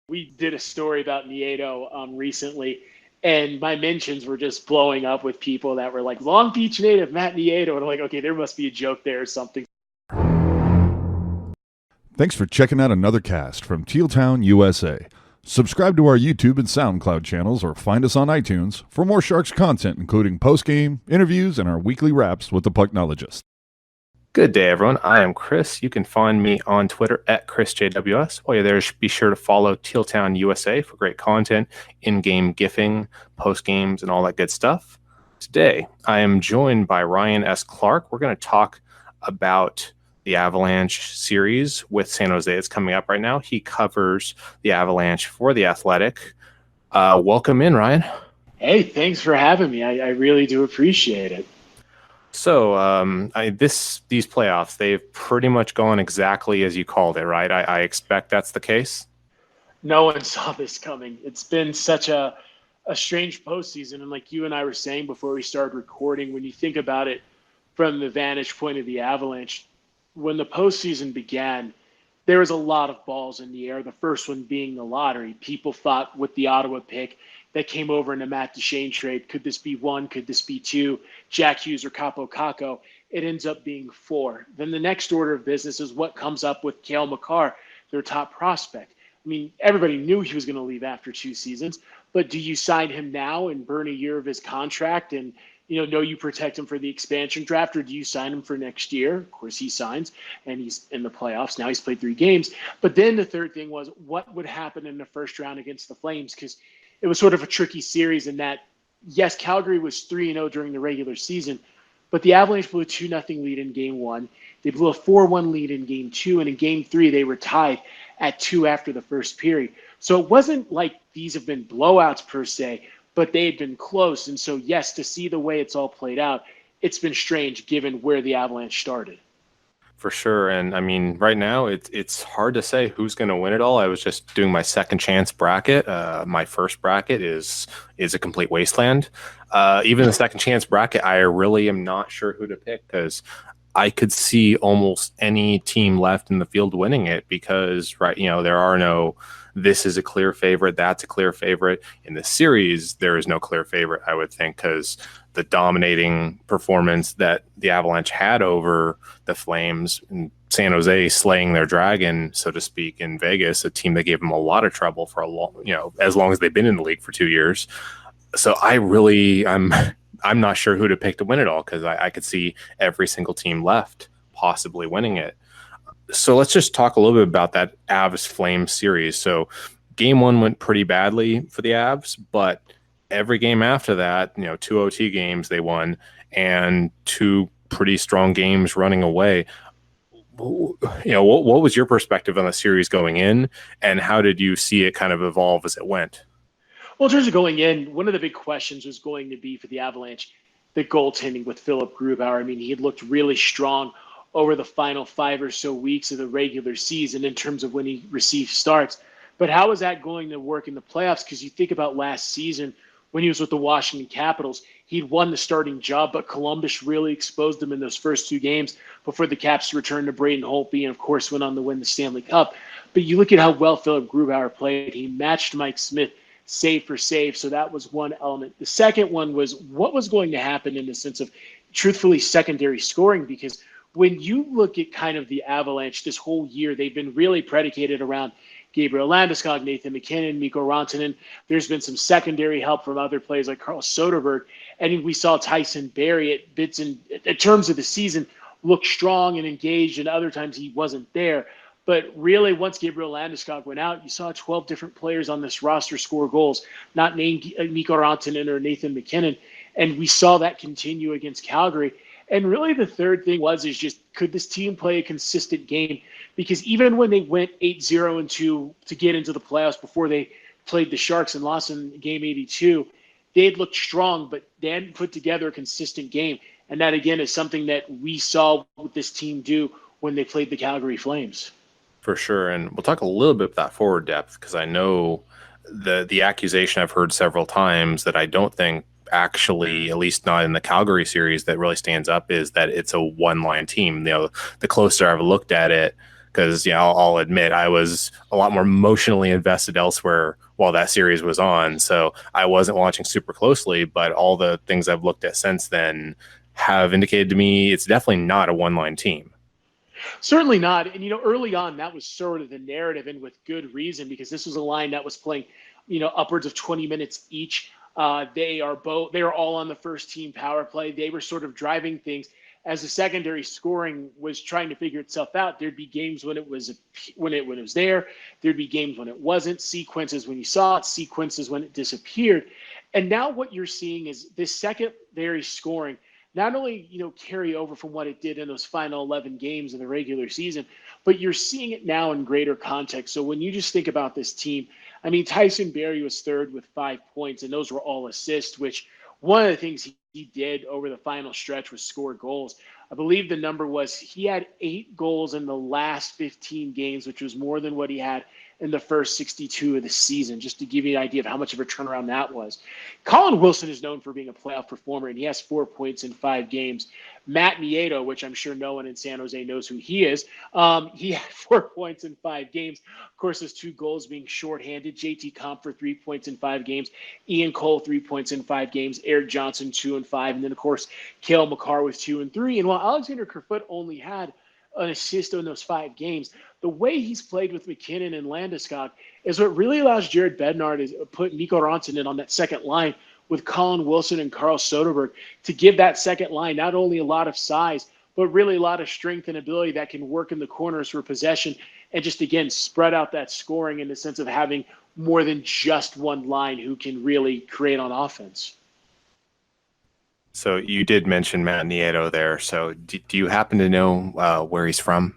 We did a story about Nieto recently, and my mentions were just blowing up with people that were like, Long Beach native Matt Nieto. And I'm like, okay, there must be a joke there or something. Thanks for checking out another cast from Tealtown, USA. Subscribe to our YouTube and SoundCloud channels or find us on iTunes for more Sharks content, including post-game, interviews, and our weekly wraps with the Pucknologist. Good day, everyone. I am Chris. You can find me on Twitter at ChrisJWS. While you're there, be sure to follow Tealtown USA for great content, in-game gifting, post-games, and all that good stuff. Today, I am joined by Ryan S. Clark. We're going to talk about the Avalanche series with San Jose. It's coming up right now. He covers the Avalanche for The Athletic. Welcome in, Ryan. Hey, thanks for having me. I really do appreciate it. So these playoffs, they've pretty much gone exactly as you called it, right? I expect that's the case. No one saw this coming. It's been such a strange postseason. And like you and I were saying before we started recording, when you think about it from the vantage point of the Avalanche, when the postseason began, there was a lot of balls in the air, the first one being the lottery. People thought with the Ottawa pick that came over in a Matt Duchene trade, could this be one? Could this be two? Jack Hughes or Capo Caco? It ends up being four. Then the next order of business is what comes up with Cale Makar, their top prospect. I mean, everybody knew he was going to leave after 2 seasons, but do you sign him now and burn a year of his contract and know you protect him for the expansion draft, or do you sign him for next year? Of course, he signs, and he's in the playoffs. Now he's played 3 games. But then the third thing was what would happen in the first round against the Flames, because it was sort of a tricky series in that, yes, Calgary was 3-0 during the regular season, but the Avalanche blew a 2-0 lead in Game 1. They blew a 4-1 lead in Game 2, and in Game 3, they were tied at 2 after the first period. So it wasn't like these have been blowouts per se, but they had been close. And so, yes, to see the way it's all played out, it's been strange given where the Avalanche started. For sure. And I mean, right now, it's hard to say who's going to win it all. I was just doing my second chance bracket. My first bracket is a complete wasteland. Even the second chance bracket, I really am not sure who to pick, because I could see almost any team left in the field winning it, because there are no, this is a clear favorite, that's a clear favorite. In the series, there is no clear favorite, I would think, because the dominating performance that the Avalanche had over the Flames and San Jose slaying their dragon, so to speak, in Vegas, a team that gave them a lot of trouble for a long, as long as they've been in the league for 2 years. So I'm not sure who to pick to win it all, because I could see every single team left possibly winning it. So let's just talk a little bit about that Avs-Flames series. So Game 1 went pretty badly for the Avs, but every game after that, 2 OT games they won, and 2 pretty strong games running away. What was your perspective on the series going in, and how did you see it kind of evolve as it went? Well, in terms of going in, one of the big questions was going to be for the Avalanche, the goaltending with Philip Grubauer. I mean, he had looked really strong over the final 5 or so weeks of the regular season in terms of when he received starts. But how is that going to work in the playoffs? Because you think about last season when he was with the Washington Capitals, he'd won the starting job, but Columbus really exposed him in those first 2 games before the Caps returned to Braden Holtby and, of course, went on to win the Stanley Cup. But you look at how well Philip Grubauer played. He matched Mike Smith save for save. So that was one element. The second one was what was going to happen in the sense of, truthfully, secondary scoring, because when you look at kind of the Avalanche this whole year, they've been really predicated around Gabriel Landeskog, Nathan MacKinnon, Mikko Rantanen. There's been some secondary help from other players like Carl Soderberg. And we saw Tyson Barrie at bits in terms of the season look strong and engaged, and other times he wasn't there. But really, once Gabriel Landeskog went out, you saw 12 different players on this roster score goals, not named Mikko Rantanen or Nathan MacKinnon. And we saw that continue against Calgary. And really the third thing is just, could this team play a consistent game? Because even when they went 8-0 to get into the playoffs before they played the Sharks and lost in game 82, they had looked strong, but they hadn't put together a consistent game. And that, again, is something that we saw with this team do when they played the Calgary Flames. For sure. And we'll talk a little bit about that forward depth, because I know the accusation I've heard several times that I don't think actually, at least not in the Calgary series, that really stands up is that it's a one-line team. The closer I've looked at it, because I'll admit I was a lot more emotionally invested elsewhere while that series was on, so I wasn't watching super closely. But all the things I've looked at since then have indicated to me it's definitely not a one-line team. Certainly not. And, early on, that was sort of the narrative, and with good reason, because this was a line that was playing, upwards of 20 minutes each. They are all on the first team power play. They were sort of driving things as the secondary scoring was trying to figure itself out. There'd be games when it was there. There'd be games when it wasn't. Sequences when you saw it. Sequences when it disappeared. And now what you're seeing is this secondary scoring not only carry over from what it did in those final 11 games in the regular season, but you're seeing it now in greater context. So when you just think about this team, I mean, Tyson Barrie was third with 5 points, and those were all assists, which one of the things he did over the final stretch was score goals. I believe the number was he had 8 goals in the last 15 games, which was more than what he had in the first 62 of the season, just to give you an idea of how much of a turnaround that was. Colin Wilson is known for being a playoff performer, and he has 4 points in 5 games. Matt Nieto, which I'm sure no one in San Jose knows who he is, he had 4 points in 5 games. Of course, his 2 goals being shorthanded. JT Compher, 3 points in 5 games. Ian Cole, 3 points in 5 games. Eric Johnson, 2 and 5. And then, of course, Cale Makar with 2 and 3. And while Alexander Kerfoot only had an assist in those 5 games, the way he's played with McKinnon and Landeskog is what really allows Jared Bednar to put Mikko Rantanen on that second line with Colin Wilson and Carl Soderberg to give that second line not only a lot of size, but really a lot of strength and ability that can work in the corners for possession and just, again, spread out that scoring in the sense of having more than just one line who can really create on offense. So you did mention Matt Nieto there. So do you happen to know where he's from?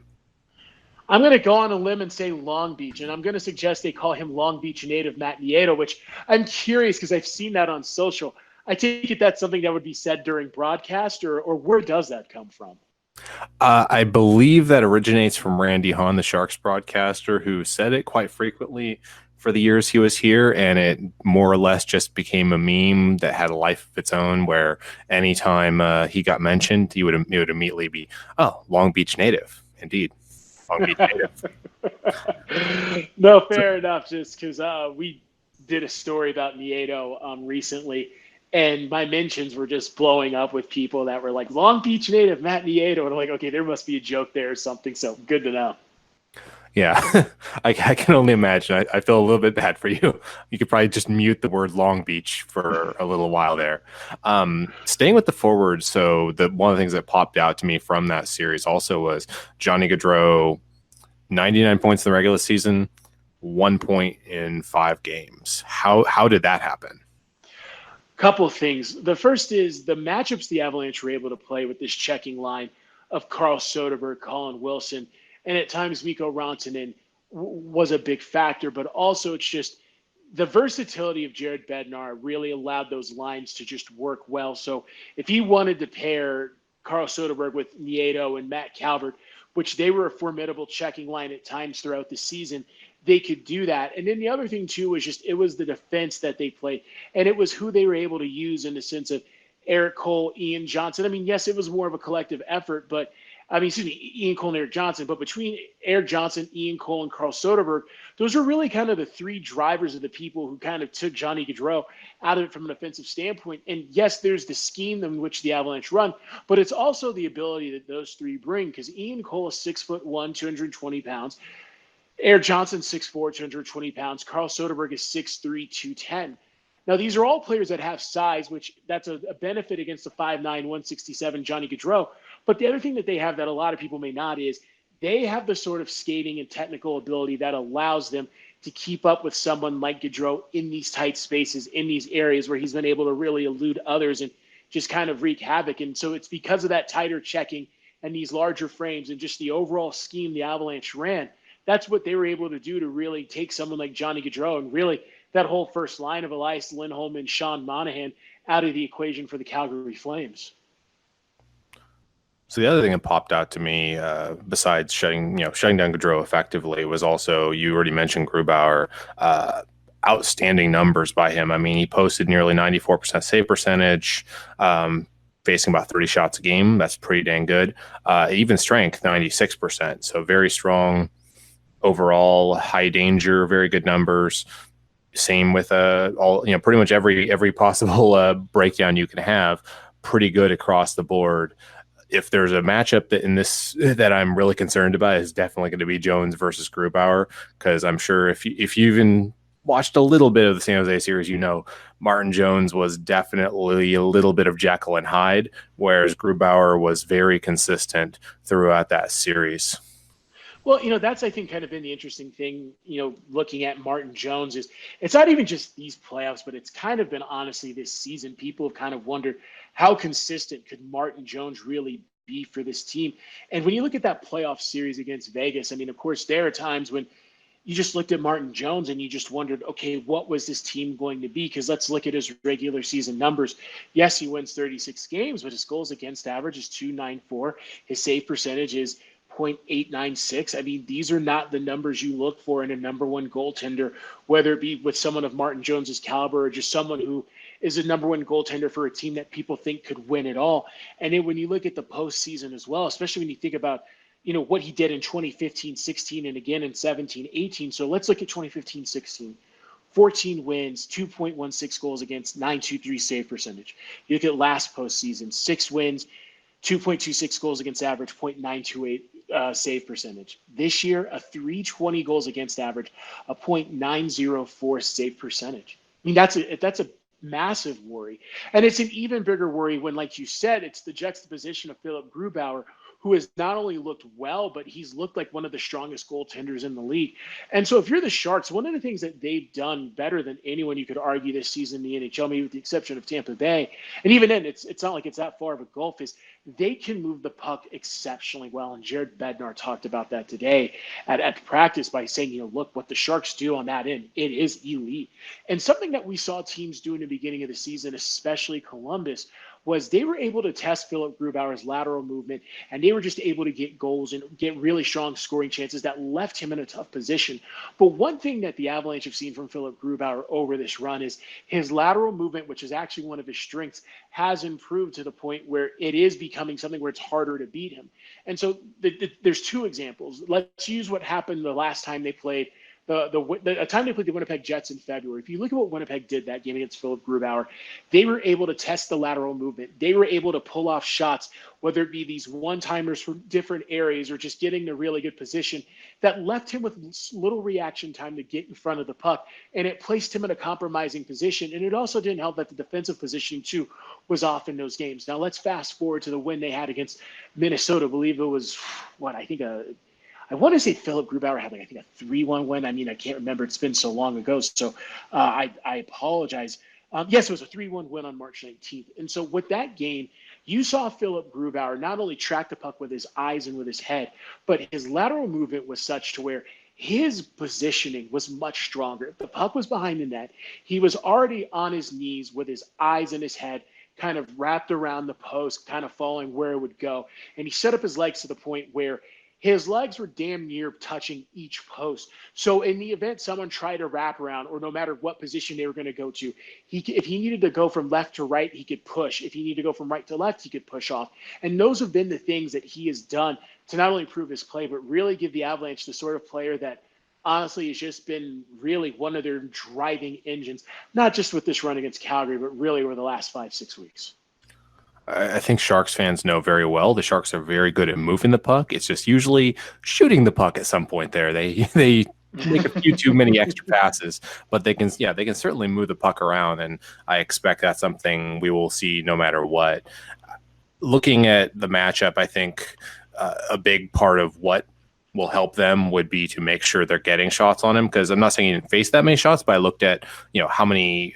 I'm going to go on a limb and say Long Beach, and I'm going to suggest they call him Long Beach native Matt Nieto, which I'm curious because I've seen that on social. I take it that's something that would be said during broadcast, or where does that come from? I believe that originates from Randy Hahn, the Sharks broadcaster, who said it quite frequently for the years he was here, and it more or less just became a meme that had a life of its own, where anytime he got mentioned, it would immediately be, oh, Long Beach native, indeed. Long Beach native. No, fair enough, just because we did a story about Nieto recently, and my mentions were just blowing up with people that were like, Long Beach native, Matt Nieto. And I'm like, okay, there must be a joke there or something. So good to know. Yeah, I can only imagine. I feel a little bit bad for you. You could probably just mute the word Long Beach for a little while there. Staying with the forwards, so one of the things that popped out to me from that series also was Johnny Gaudreau, 99 points in the regular season, 1 point in 5 games. How did that happen? Couple of things. The first is the matchups the Avalanche were able to play with this checking line of Carl Soderberg, Colin Wilson, and at times Mikko Rantanen was a big factor, but also it's just the versatility of Jared Bednar really allowed those lines to just work well. So if he wanted to pair Carl Soderberg with Nieto and Matt Calvert, which they were a formidable checking line at times throughout the season, they could do that. And then the other thing, too, was just it was the defense that they played, and it was who they were able to use in the sense of Eric Cole, Ian Johnson. I mean, yes, it was more of a collective effort, but Ian Cole and Eric Johnson, but between Eric Johnson, Ian Cole, and Carl Soderberg, those are really kind of the 3 drivers of the people who kind of took Johnny Gaudreau out of it from an offensive standpoint. And yes, there's the scheme in which the Avalanche run, but it's also the ability that those 3 bring, because Ian Cole is 6'1", 220 pounds. Eric Johnson, 6'4", 220 pounds. Carl Soderberg is 6'3", 210. Now, these are all players that have size, which that's a benefit against the 5'9", 167 Johnny Gaudreau. But the other thing that they have that a lot of people may not is they have the sort of skating and technical ability that allows them to keep up with someone like Gaudreau in these tight spaces, in these areas where he's been able to really elude others and just kind of wreak havoc. And so it's because of that tighter checking and these larger frames and just the overall scheme the Avalanche ran. That's what they were able to do to really take someone like Johnny Gaudreau and really that whole first line of Elias Lindholm and Sean Monahan out of the equation for the Calgary Flames. So the other thing that popped out to me, besides shutting down Gaudreau effectively, was also, you already mentioned Grubauer, outstanding numbers by him. I mean, he posted nearly 94% save percentage, facing about 30 shots a game. That's pretty dang good. Even strength, 96%. So very strong overall, high danger, very good numbers. Same with all, pretty much every possible breakdown you can have. Pretty good across the board. If there's a matchup that I'm really concerned about, is definitely going to be Jones versus Grubauer, because I'm sure if you even watched a little bit of the San Jose series, Martin Jones was definitely a little bit of Jekyll and Hyde, whereas Grubauer was very consistent throughout that series. Well, that's, I think, kind of been the interesting thing, looking at Martin Jones, is it's not even just these playoffs, but it's kind of been, honestly, this season. People have kind of wondered, how consistent could Martin Jones really be for this team? And when you look at that playoff series against Vegas, I mean, of course, there are times when you just looked at Martin Jones and you just wondered, okay, what was this team going to be? Because let's look at his regular season numbers. Yes, he wins 36 games, but his goals against average is .294. His save percentage is .896. I mean, these are not the numbers you look for in a number one goaltender, whether it be with someone of Martin Jones's caliber or just someone who is a number one goaltender for a team that people think could win it all. And then when you look at the postseason as well, especially when you think about, what he did in 2015-16 and again in 17-18. So let's look at 2015-16. 14 wins, 2.16 goals against, .923 save percentage. You look at last postseason, 6 wins, 2.26 goals against average, .928 save percentage. This year, a .320 goals against average, a .904 save percentage. I mean, that's a massive worry. And it's an even bigger worry when, like you said, it's the juxtaposition of Philip Grubauer, who has not only looked well, but he's looked like one of the strongest goaltenders in the league. And so if you're the Sharks, one of the things that they've done better than anyone you could argue this season in the NHL, maybe with the exception of Tampa Bay, and even then, it's not like it's that far of a gulf, is they can move the puck exceptionally well. And Jared Bednar talked about that today at practice by saying, look, what the Sharks do on that end, it is elite. And something that we saw teams do in the beginning of the season, especially Columbus, was they were able to test Philip Grubauer's lateral movement, and they were just able to get goals and get really strong scoring chances that left him in a tough position. But one thing that the Avalanche have seen from Philip Grubauer over this run is his lateral movement, which is actually one of his strengths, has improved to the point where it is becoming something where it's harder to beat him. And so there's two examples. Let's use what happened the last time they played a time they played the Winnipeg Jets in February. If you look at what Winnipeg did that game against Philip Grubauer, they were able to test the lateral movement. They were able to pull off shots, whether it be these one-timers from different areas or just getting a really good position, that left him with little reaction time to get in front of the puck, and it placed him in a compromising position. And it also didn't help that the defensive positioning, too, was off in those games. Now, let's fast forward to the win they had against Minnesota. I believe it was, I want to say Philip Grubauer had a 3-1 win. I mean, I can't remember. It's been so long ago. So I apologize. Yes, it was a 3-1 win on March 19th. And so with that game, you saw Philip Grubauer not only track the puck with his eyes and with his head, but his lateral movement was such to where his positioning was much stronger. If the puck was behind the net, he was already on his knees with his eyes and his head kind of wrapped around the post, kind of following where it would go. And he set up his legs to the point where his legs were damn near touching each post. So in the event someone tried to wrap around, or no matter what position they were going to go to, if he needed to go from left to right, he could push. If he needed to go from right to left, he could push off. And those have been the things that he has done to not only improve his play, but really give the Avalanche the sort of player that honestly has just been really one of their driving engines, not just with this run against Calgary, but really over the last 5-6 weeks. I think Sharks fans know very well the Sharks are very good at moving the puck. It's just usually shooting the puck at some point there. They make a few too many extra passes, but they can certainly move the puck around, and I expect that's something we will see no matter what. Looking at the matchup, I think a big part of what will help them would be to make sure they're getting shots on him, because I'm not saying he didn't face that many shots, but I looked at how many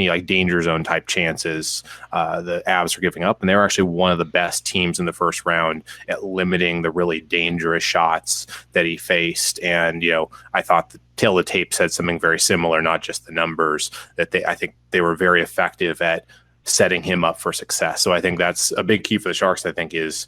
like danger zone type chances the Avs are giving up, and they were actually one of the best teams in the first round at limiting the really dangerous shots that he faced. And I thought the tail of the tape said something very similar, not just the numbers, that I think they were very effective at setting him up for success. So I think that's a big key for the Sharks, I think, is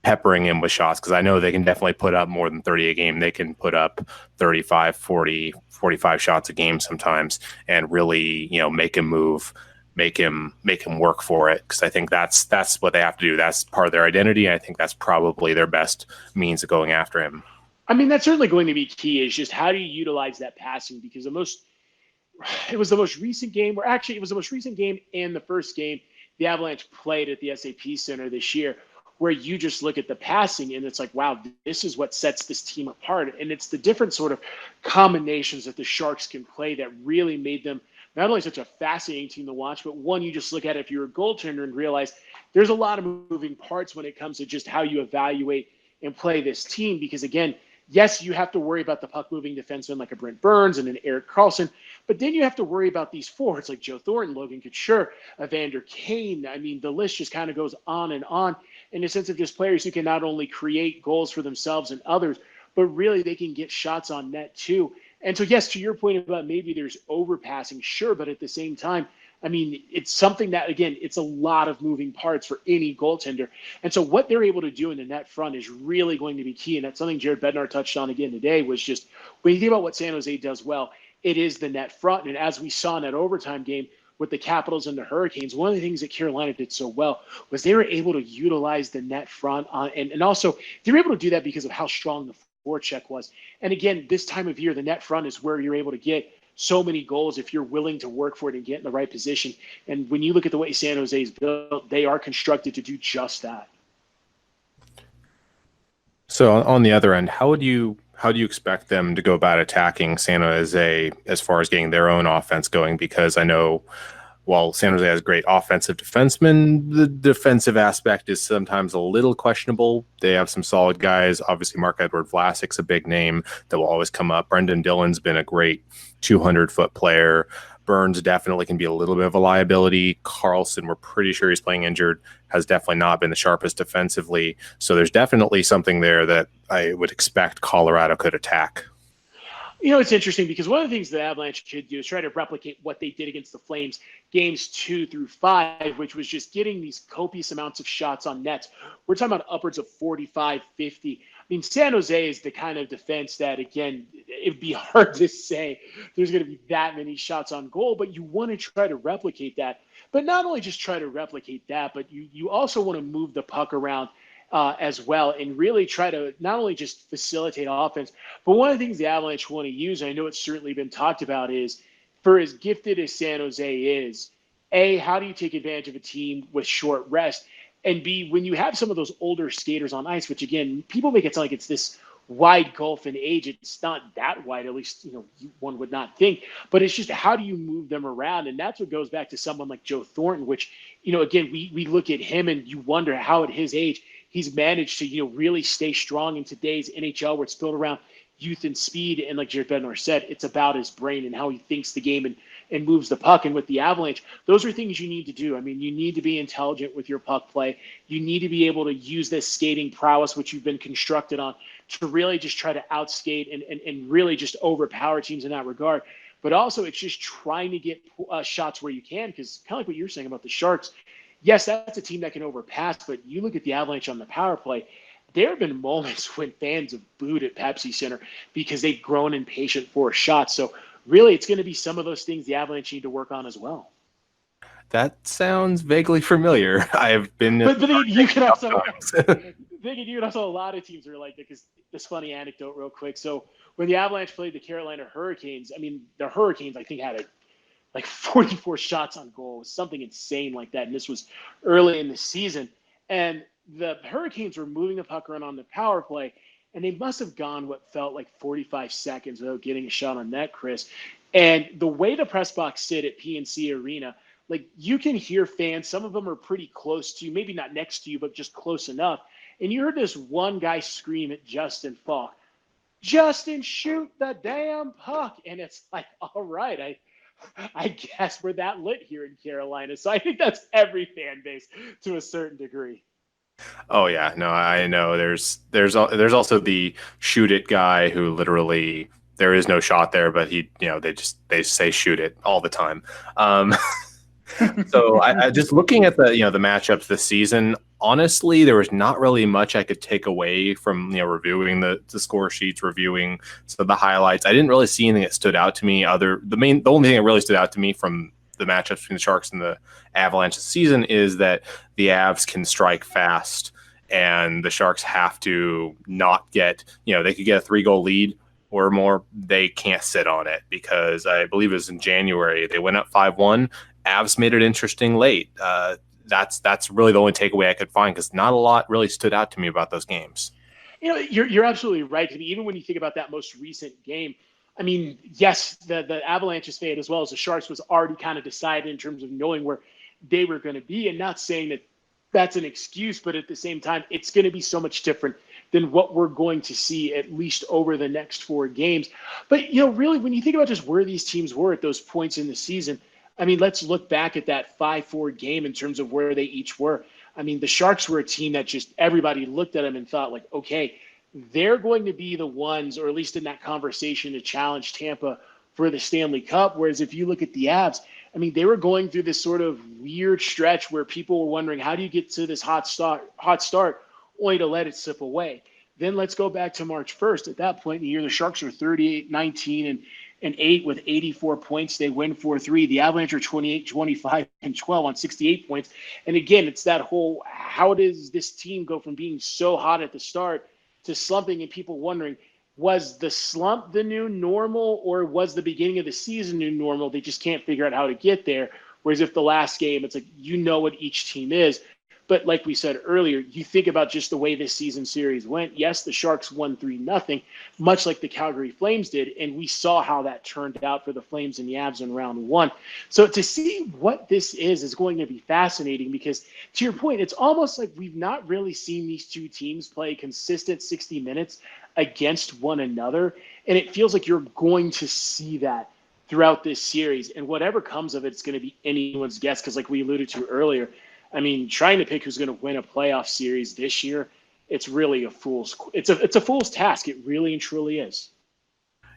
peppering him with shots, because I know they can definitely put up more than 30 a game. They can put up 35, 40, 45 shots a game sometimes and really, make him move. make him work for it, because I think that's what they have to do. That's part of their identity. I think that's probably their best means of going after him. I mean, that's certainly going to be key, is just how do you utilize that passing, because it was the most recent game, or actually it was the most recent game and the first game the Avalanche played at the SAP Center this year, where you just look at the passing and it's like, wow, this is what sets this team apart. And it's the different sort of combinations that the Sharks can play that really made them not only such a fascinating team to watch, but one, you just look at it if you're a goaltender and realize there's a lot of moving parts when it comes to just how you evaluate and play this team. Because again, yes, you have to worry about the puck-moving defensemen like a Brent Burns and an Erik Karlsson, but then you have to worry about these forwards like Joe Thornton, Logan Couture, Evander Kane. I mean, the list just kind of goes on and on in the sense of just players who can not only create goals for themselves and others, but really they can get shots on net too. And so, yes, to your point about maybe there's overpassing, sure, but at the same time, I mean, it's something that, again, it's a lot of moving parts for any goaltender. And so what they're able to do in the net front is really going to be key. And that's something Jared Bednar touched on again today, was just when you think about what San Jose does well, it is the net front. And as we saw in that overtime game with the Capitals and the Hurricanes, one of the things that Carolina did so well was they were able to utilize the net front and also they were able to do that because of how strong the forecheck was. And again, this time of year, the net front is where you're able to get so many goals if you're willing to work for it and get in the right position. And when you look at the way San Jose is built, they are constructed to do just that. So on the other end, how do you expect them to go about attacking San Jose as far as getting their own offense going? Because I know while San Jose has great offensive defensemen, the defensive aspect is sometimes a little questionable. They have some solid guys. Obviously, Marc-Edouard Vlasic's a big name that will always come up. Brendan Dillon's been a great 200-foot player. Burns definitely can be a little bit of a liability. Karlsson, we're pretty sure he's playing injured, has definitely not been the sharpest defensively. So there's definitely something there that I would expect Colorado could attack. You know, it's interesting because one of the things the Avalanche could do is try to replicate what they did against the Flames games 2 through 5, which was just getting these copious amounts of shots on nets. We're talking about upwards of 45, 50. I mean, San Jose is the kind of defense that, again, it'd be hard to say there's going to be that many shots on goal, but you want to try to replicate that. But not only just try to replicate that, but you also want to move the puck around as well and really try to not only just facilitate offense, but one of the things the Avalanche want to use, and I know it's certainly been talked about, is for as gifted as San Jose is, A, how do you take advantage of a team with short rest? And B, when you have some of those older skaters on ice, which again, people make it sound like it's this wide gulf in age. It's not that wide, at least, one would not think, but it's just how do you move them around? And that's what goes back to someone like Joe Thornton, which, again, we look at him and you wonder how at his age, he's managed to, really stay strong in today's NHL where it's built around youth and speed. And like Jared Bednar said, it's about his brain and how he thinks the game and moves the puck. And with the Avalanche, those are things you need to do. I mean, you need to be intelligent with your puck play. You need to be able to use this skating prowess, which you've been constructed on, to really just try to outskate and really just overpower teams in that regard. But also it's just trying to get shots where you can, because kind of like what you're saying about the Sharks, yes, that's a team that can overpass, but you look at the Avalanche on the power play, there have been moments when fans have booed at Pepsi Center because they've grown impatient for a shot. So really, it's going to be some of those things the Avalanche need to work on as well. That sounds vaguely familiar. I've been... But you can also... a lot of teams are like that, because this funny anecdote real quick. So when the Avalanche played the Carolina Hurricanes, I mean, the Hurricanes, I think, had like 44 shots on goal, something insane like that. And this was early in the season. And the Hurricanes were moving the puck around on the power play, and they must have gone what felt like 45 seconds without getting a shot on net, Chris. And the way the press box sit at PNC Arena, like you can hear fans, some of them are pretty close to you, maybe not next to you, but just close enough. And you heard this one guy scream at Justin Falk, "Justin, shoot the damn puck." And it's like, all right, I guess we're that lit here in Carolina. So I think that's every fan base to a certain degree. Oh yeah, no, I know. There's also the shoot it guy who literally there is no shot there, but they say shoot it all the time. So I just looking at the matchups this season, honestly, there was not really much I could take away from reviewing the score sheets, reviewing some of the highlights. I didn't really see anything that stood out to me. The only thing that really stood out to me from the matchups between the Sharks and the Avalanche this season is that the Avs can strike fast, and the Sharks have to not get, they could get a 3-goal lead or more. They can't sit on it, because I believe it was in January they went up 5-1. Avs made it interesting late. That's really the only takeaway I could find, because not a lot really stood out to me about those games. You're absolutely right. I mean, even when you think about that most recent game, I mean, yes, the Avalanche's fate as well as the Sharks was already kind of decided in terms of knowing where they were going to be, and not saying that that's an excuse, but at the same time, it's going to be so much different than what we're going to see at least over the next 4 games. But, really, when you think about just where these teams were at those points in the season, I mean, let's look back at that 5-4 game in terms of where they each were. I mean, the Sharks were a team that just everybody looked at them and thought, like, okay, they're going to be the ones, or at least in that conversation, to challenge Tampa for the Stanley Cup. Whereas if you look at the Avs, I mean, they were going through this sort of weird stretch where people were wondering, how do you get to this hot start only to let it slip away? Then let's go back to March 1st. At that point in the year, the Sharks are 38-19 and 8 with 84 points. They win 4-3. The Avalanche are 28-25 and 12 on 68 points. And again, it's that whole, how does this team go from being so hot at the start to slumping, and people wondering, was the slump the new normal, or was the beginning of the season new normal? They just can't figure out how to get there. Whereas if the last game, it's like, what each team is. But like we said earlier, you think about just the way this season series went. Yes, the Sharks won 3-0, much like the Calgary Flames did, and we saw how that turned out for the Flames and the Avs in round 1. So to see what this is going to be fascinating, because to your point, it's almost like we've not really seen these two teams play consistent 60 minutes against one another, and it feels like you're going to see that throughout this series. And whatever comes of it, it's going to be anyone's guess, because like we alluded to earlier, I mean, trying to pick who's going to win a playoff series this year, it's really a fool's task. It really and truly is.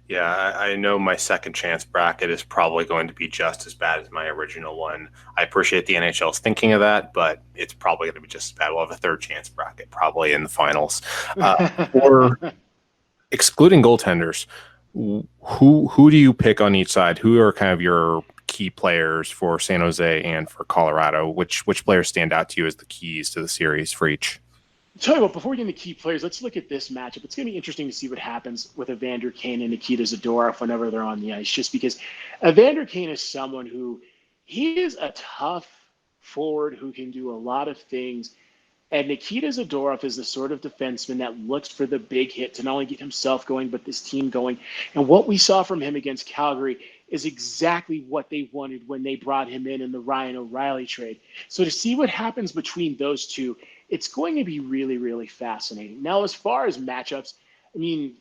Yeah, I know my second chance bracket is probably going to be just as bad as my original one. I appreciate the NHL's thinking of that, but it's probably going to be just as bad. We'll have a third chance bracket probably in the finals. Or excluding goaltenders, who do you pick on each side? Who are kind of your key players for San Jose and for Colorado? Which players stand out to you as the keys to the series for each? Tell you what, before we get into key players, let's look at this matchup. It's going to be interesting to see what happens with Evander Kane and Nikita Zadorov whenever they're on the ice, just because Evander Kane is someone who, he is a tough forward who can do a lot of things. And Nikita Zadorov is the sort of defenseman that looks for the big hit to not only get himself going, but this team going. And what we saw from him against Calgary is exactly what they wanted when they brought him in the Ryan O'Reilly trade. So to see what happens between those two, it's going to be really, really fascinating. Now, as far as matchups, I mean,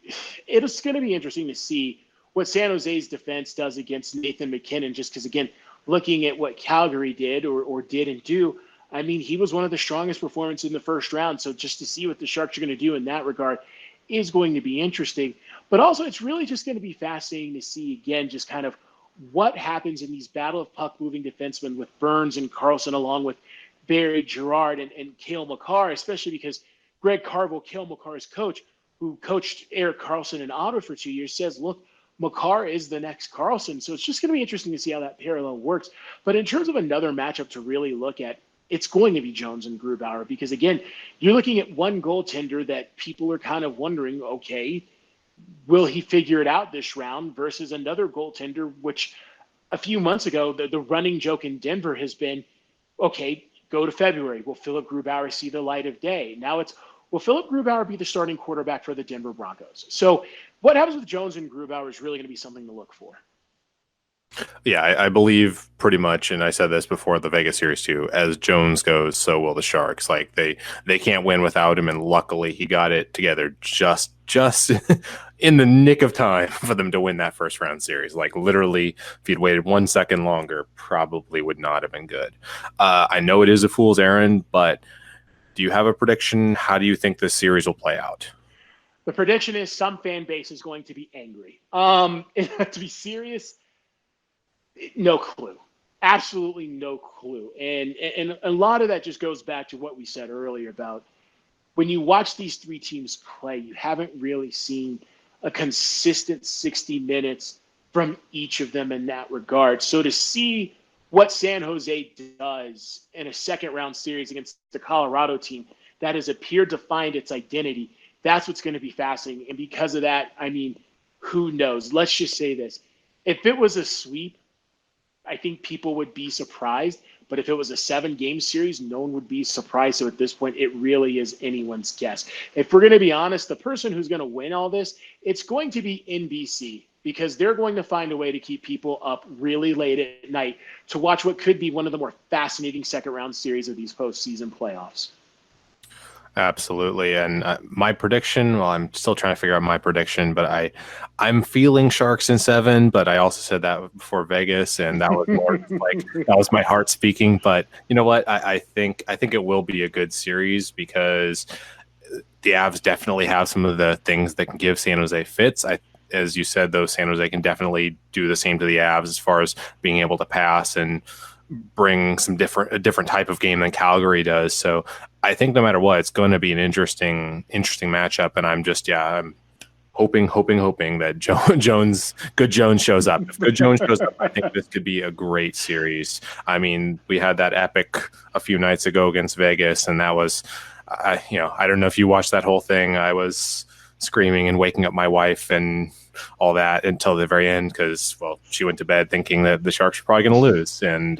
it's going to be interesting to see what San Jose's defense does against Nathan MacKinnon, just because, again, looking at what Calgary did or didn't do, I mean, he was one of the strongest performances in the first round. So just to see what the Sharks are going to do in that regard is going to be interesting. But also, it's really just going to be fascinating to see, again, just kind of what happens in these battle of puck-moving defensemen with Burns and Carlson, along with Barry Gerard and Cale Makar, especially because Greg Carvel, Cale Makar's coach, who coached Erik Karlsson in Ottawa for 2 years, says, look, Makar is the next Karlsson. So it's just going to be interesting to see how that parallel works. But in terms of another matchup to really look at, it's going to be Jones and Grubauer, because, again, you're looking at one goaltender that people are kind of wondering, okay, will he figure it out this round, versus another goaltender, which a few months ago, the running joke in Denver has been, okay, go to February. Will Philip Grubauer see the light of day? Now it's, will Philip Grubauer be the starting quarterback for the Denver Broncos? So what happens with Jones and Grubauer is really going to be something to look for. Yeah, I believe pretty much, and I said this before the Vegas series too, as Jones goes, so will the Sharks. Like they can't win without him, and luckily he got it together just in the nick of time for them to win that first round series. Like literally, if he'd waited 1 second longer, probably would not have been good. I know it is a fool's errand, but do you have a prediction? How do you think this series will play out? The prediction is some fan base is going to be angry. To be serious, no clue. Absolutely no clue. And a lot of that just goes back to what we said earlier about when you watch these three teams play, you haven't really seen a consistent 60 minutes from each of them in that regard. So to see what San Jose does in a second round series against the Colorado team that has appeared to find its identity, that's what's going to be fascinating. And because of that, I mean, who knows? Let's just say this. If it was a sweep, I think people would be surprised. But if it was a 7-game series, no one would be surprised. So at this point, it really is anyone's guess. If we're going to be honest, the person who's going to win all this, it's going to be NBC, because they're going to find a way to keep people up really late at night to watch what could be one of the more fascinating second-round series of these postseason playoffs. Absolutely. And my prediction, well, I'm still trying to figure out my prediction, but I'm feeling Sharks in 7, but I also said that before Vegas, and that was more like that was my heart speaking. But you know what? I think it will be a good series, because the Avs definitely have some of the things that can give San Jose fits. As you said, though, San Jose can definitely do the same to the Avs as far as being able to pass and bring a different type of game than Calgary does. So I think no matter what, it's going to be an interesting matchup. And I'm hoping that Good Jones shows up. If Good Jones shows up, I think this could be a great series. I mean, we had that epic a few nights ago against Vegas, and that was, I don't know if you watched that whole thing. I was screaming and waking up my wife and all that until the very end, because, well, she went to bed thinking that the Sharks were probably going to lose, and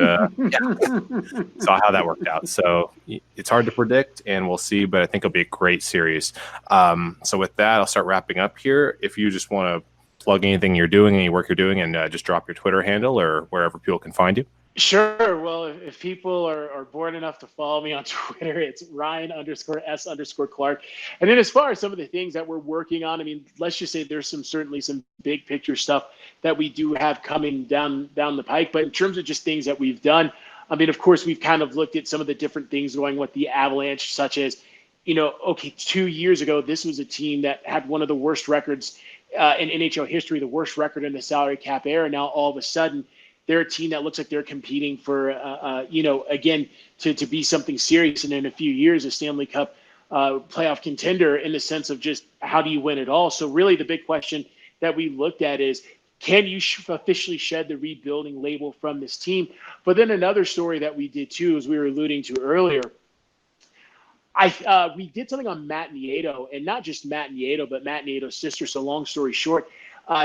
saw how that worked out. So it's hard to predict, and we'll see, but I think it'll be a great series. So with that, I'll start wrapping up here. If you just want to plug anything you're doing, any work you're doing, and just drop your Twitter handle or wherever people can find you. Sure. Well, if people are bored enough to follow me on Twitter, it's Ryan_S_Clark. And then as far as some of the things that we're working on, I mean, let's just say there's certainly some big picture stuff that we do have coming down the pike. But in terms of just things that we've done, I mean, of course, we've kind of looked at some of the different things going with the Avalanche, such as, 2 years ago, this was a team that had one of the worst records in NHL history, the worst record in the salary cap era. Now, all of a sudden, they're a team that looks like they're competing for, again, to be something serious. And in a few years, a Stanley Cup playoff contender, in the sense of just how do you win it all? So really the big question that we looked at is, can you officially shed the rebuilding label from this team? But then another story that we did too, as we were alluding to earlier, we did something on Matt Nieto, and not just Matt Nieto, but Matt Nieto's sister. So long story short,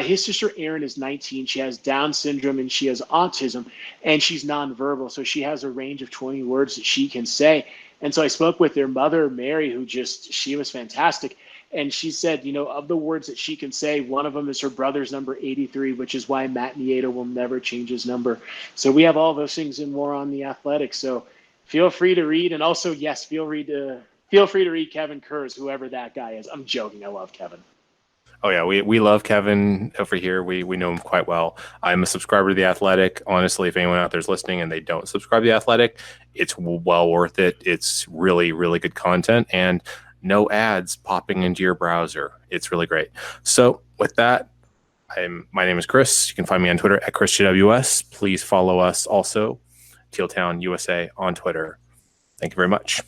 his sister Erin is 19. She has Down syndrome and she has autism, and she's nonverbal. So she has a range of 20 words that she can say. And so I spoke with their mother, Mary, she was fantastic. And she said, of the words that she can say, one of them is her brother's number 83, which is why Matt Nieto will never change his number. So we have all those things and more on The Athletic. So feel free to read. And also, yes, feel free to read Kevin Kurz, whoever that guy is. I'm joking. I love Kevin. Oh, yeah, we love Kevin over here. We know him quite well. I'm a subscriber to The Athletic. Honestly, if anyone out there is listening and they don't subscribe to The Athletic, it's well worth it. It's really, really good content and no ads popping into your browser. It's really great. So with that, my name is Chris. You can find me on Twitter at ChrisJWS. Please follow us also, Teal Town USA on Twitter. Thank you very much.